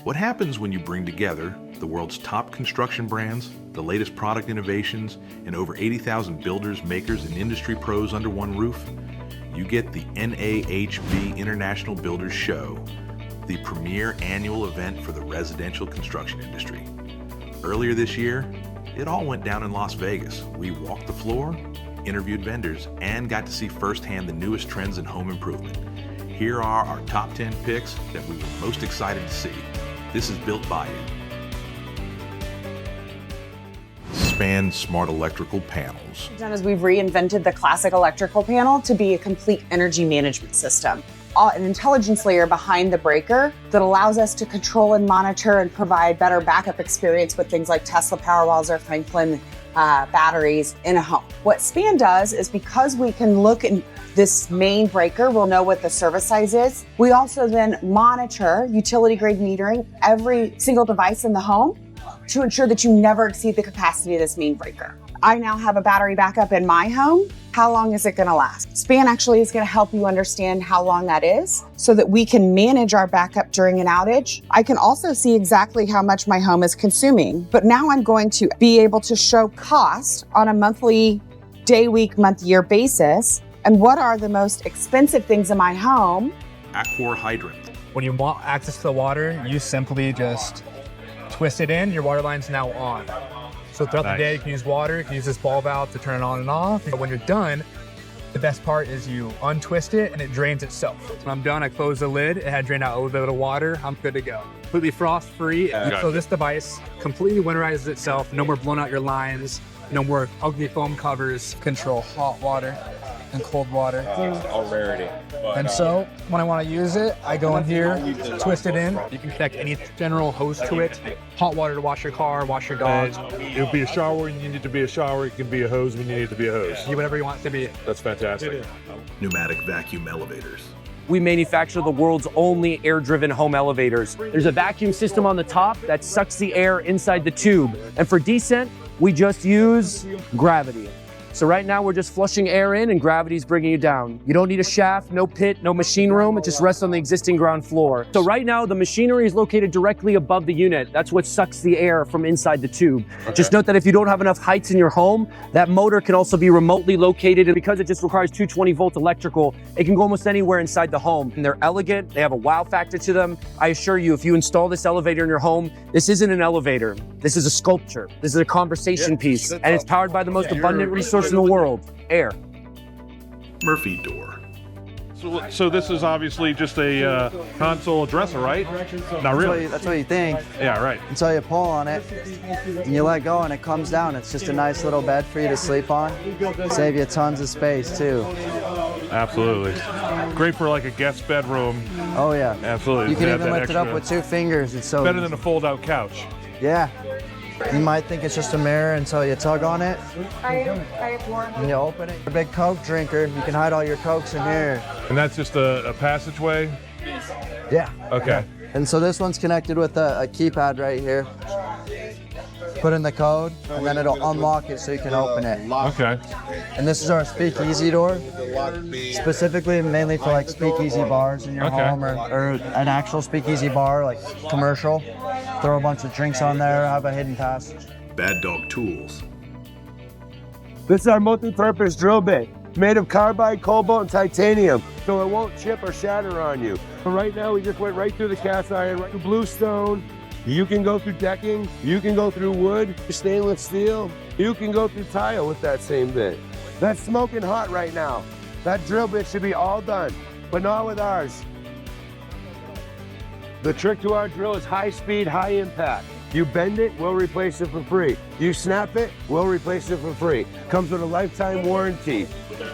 What happens when you bring together the world's top construction brands, the latest product innovations, and over 80,000 builders, makers, and industry pros under one roof? You get the NAHB International Builders Show, the premier annual event for the residential construction industry. Earlier this year, it all went down in Las Vegas. We walked the floor, interviewed vendors, and got to see firsthand the newest trends in home improvement. Here are our top 10 picks that we were most excited to see. This is Bilt Bayou. Span smart electrical panels. Done is we've reinvented the classic electrical panel to be a complete energy management system. An intelligence layer behind the breaker that allows us to control and monitor and provide better backup experience with things like Tesla Powerwalls or Franklin batteries in a home. What SPAN does is, because we can look in this main breaker, we'll know what the service size is. We also then monitor utility grade metering every single device in the home to ensure that you never exceed the capacity of this main breaker. I now have a battery backup in my home. How long is it going to last? SPAN actually is going to help you understand how long that is so that we can manage our backup during an outage. I can also see exactly how much my home is consuming, but now I'm going to be able to show cost on a monthly, day, week, month, year basis, and what are the most expensive things in my home. Aquor Hydrant. When you want access to the water, you simply just twist it in, your water line's now on. So throughout the day, you can use water, you can use this ball valve to turn it on and off. But when you're done, the best part is you untwist it and it drains itself. When I'm done, I close the lid, it had drained out a little bit of water, I'm good to go. Completely frost-free. So this device completely winterizes itself, no more blowing out your lines, no more ugly foam covers. Control hot water and cold water. All rarity. And so when I want to use it, I go in here, twist it in. You can connect any general hose to it. Hot water to wash your car, wash your dogs. It'll be a shower when you need to be a shower. It can be a hose when you need to be a hose. Do whatever you want it to be. That's fantastic. Pneumatic vacuum elevators. We manufacture the world's only air-driven home elevators. There's a vacuum system on the top that sucks the air inside the tube. And for descent, we just use gravity. So right now we're just flushing air in and gravity's bringing you down. You don't need a shaft, no pit, no machine room. It just rests on the existing ground floor. So right now the machinery is located directly above the unit. That's what sucks the air from inside the tube. Okay. Just note that if you don't have enough heights in your home, that motor can also be remotely located. And because it just requires 220 volt electrical, it can go almost anywhere inside the home. And they're elegant, they have a wow factor to them. I assure you, if you install this elevator in your home, this isn't an elevator. This is a sculpture. This is a conversation piece. And it's powered by the most abundant resource in the world, air. Murphy door. So this is obviously just a console dresser, right? Not really. That's what you think. Yeah, right. Until you pull on it and you let go and it comes down. It's just a nice little bed for you to sleep on. Save you tons of space too. Absolutely. Great for like a guest bedroom. Oh yeah. Absolutely. You can even lift it up with 2 fingers. It's so better than a fold-out couch. Yeah. You might think it's just a mirror until you tug on it. And you open it. A big Coke drinker, you can hide all your Cokes in here. And that's just a passageway? Yeah. Okay. And so this one's connected with a keypad right here. Put in the code, and then it'll unlock it so you can open it. Okay. And this is our speakeasy door, specifically mainly for like speakeasy bars in your home or an actual speakeasy bar, like commercial. Throw a bunch of drinks on there, have a hidden passage. Bad Dog Tools. This is our multi-purpose drill bit, made of carbide, cobalt, and titanium, so it won't chip or shatter on you. So right now, we just went right through the cast iron, right through bluestone. You can go through decking, you can go through wood, stainless steel, you can go through tile with that same bit. That's smoking hot right now. That drill bit should be all done, but not with ours. The trick to our drill is high speed, high impact. You bend it, we'll replace it for free. You snap it, we'll replace it for free. Comes with a lifetime warranty.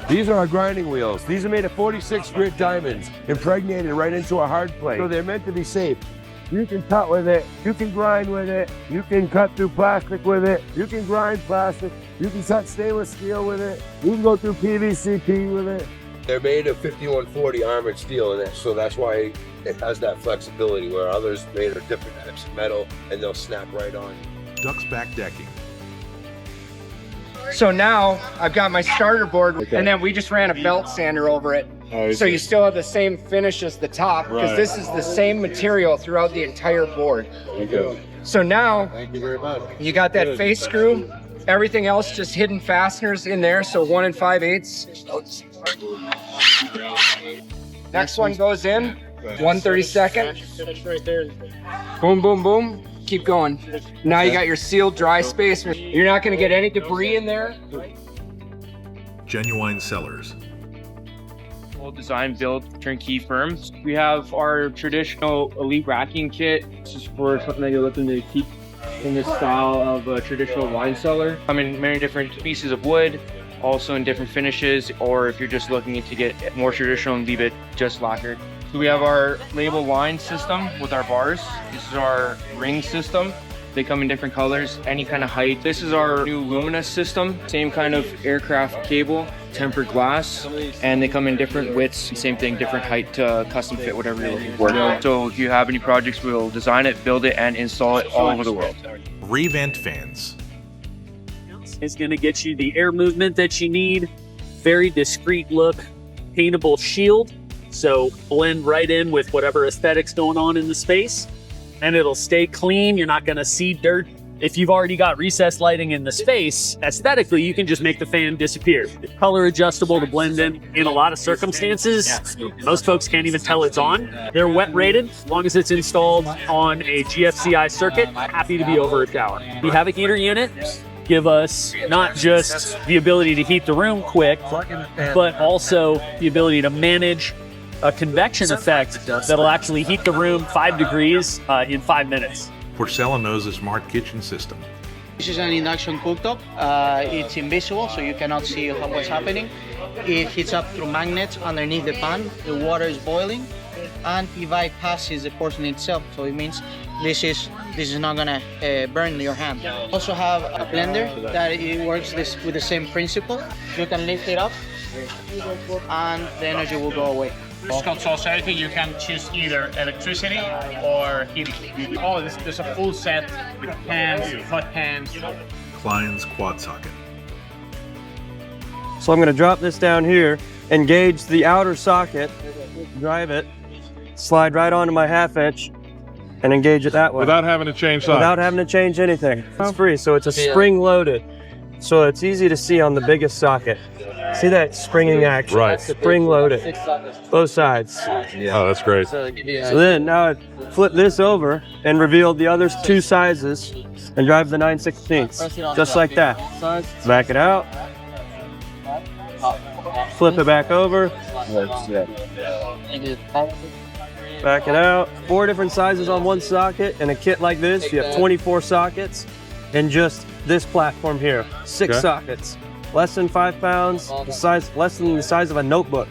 These are our grinding wheels. These are made of 46 grit diamonds, impregnated right into a hard plate. So they're meant to be safe. You can cut with it, you can grind with it, you can cut through plastic with it, you can grind plastic, you can cut stainless steel with it, you can go through PVCP with it. They're made of 5140 armored steel, and so that's why it has that flexibility, where others made of different types of metal and they'll snap right on. DuxxBak Decking. So now I've got my starter board, and then we just ran a belt sander over it. So you still have the same finish as the top, because this is the same material throughout the entire board. So now, you got that face screw, everything else just hidden fasteners in there, so 1 5/8. Next one goes in, 1/32. Boom, boom, boom. Keep going. Now you got your sealed dry space. You're not gonna get any debris in there. Genuwine Cellars. Full design, build, turnkey firm. We have our traditional elite racking kit. This is for something that you're looking to keep in the style of a traditional wine cellar. Come in many different pieces of wood, also in different finishes, or if you're just looking to get more traditional and leave it just lacquered. So we have our label line system with our bars. This is our ring system. They come in different colors, any kind of height. This is our new luminous system, same kind of aircraft cable, tempered glass, and they come in different widths, same thing, different height to custom fit whatever you're looking for. So if you have any projects, we'll design it, build it, and install it all over the world. ReVent Fans. It's gonna get you the air movement that you need, very discreet look, paintable shield, so blend right in with whatever aesthetics going on in the space, and it'll stay clean. You're not gonna see dirt. If you've already got recessed lighting in the space, aesthetically, you can just make the fan disappear. Color adjustable to blend in a lot of circumstances. Most folks can't even tell it's on. They're wet rated, as long as it's installed on a GFCI circuit, happy to be over a shower. We have a heater unit. Give us not just the ability to heat the room quick, but also the ability to manage a convection effect that'll actually heat the room 5 degrees in 5 minutes. Porcelanosa Smart Kitchen System. This is an induction cooktop. It's invisible, so you cannot see what's happening. It heats up through magnets underneath the pan. The water is boiling, and it bypasses the porcelain itself. So it means this is not gonna burn your hand. Also have a blender that it works with the same principle. You can lift it up, and the energy will go away. This console setting, you can choose either electricity or heating. Oh, there's a full set with pans, hot pans. Klein's Quad Socket. So I'm going to drop this down here, engage the outer socket, drive it, slide right onto my 1/2 inch, and engage it that way. Without having to change sides? Without having to change anything. It's free, so it's a spring loaded. So it's easy to see on the biggest socket. See that springing action? Right. Spring loaded. Both sides. Oh, that's great. So then now I flip this over and reveal the other 2 sizes and drive the 9/16, just like that. Back it out. Flip it back over. Back it out. 4 different sizes on one socket. In a kit like this, you have 24 sockets, and just this platform here, 6 sockets. Less than 5 pounds, less than the size of a notebook.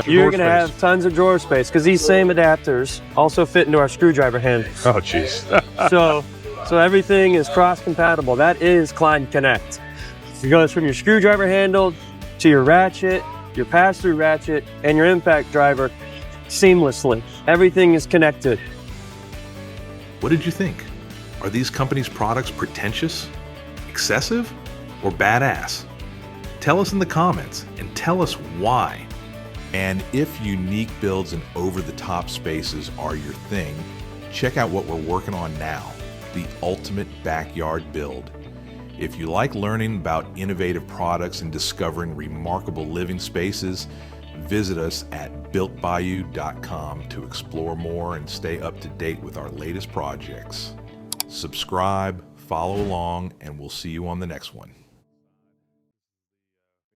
You're gonna have tons of drawer space, because these same adapters also fit into our screwdriver handles. Oh, jeez. so everything is cross-compatible. That is Klein Connect. It goes from your screwdriver handle to your ratchet, your pass-through ratchet, and your impact driver seamlessly. Everything is connected. What did you think? Are these companies' products pretentious, excessive, or badass? Tell us in the comments and tell us why. And if unique builds and over-the-top spaces are your thing, check out what we're working on now, the ultimate backyard build. If you like learning about innovative products and discovering remarkable living spaces, visit us at BiltBayou.com to explore more and stay up to date with our latest projects. Subscribe, follow along, and we'll see you on the next one.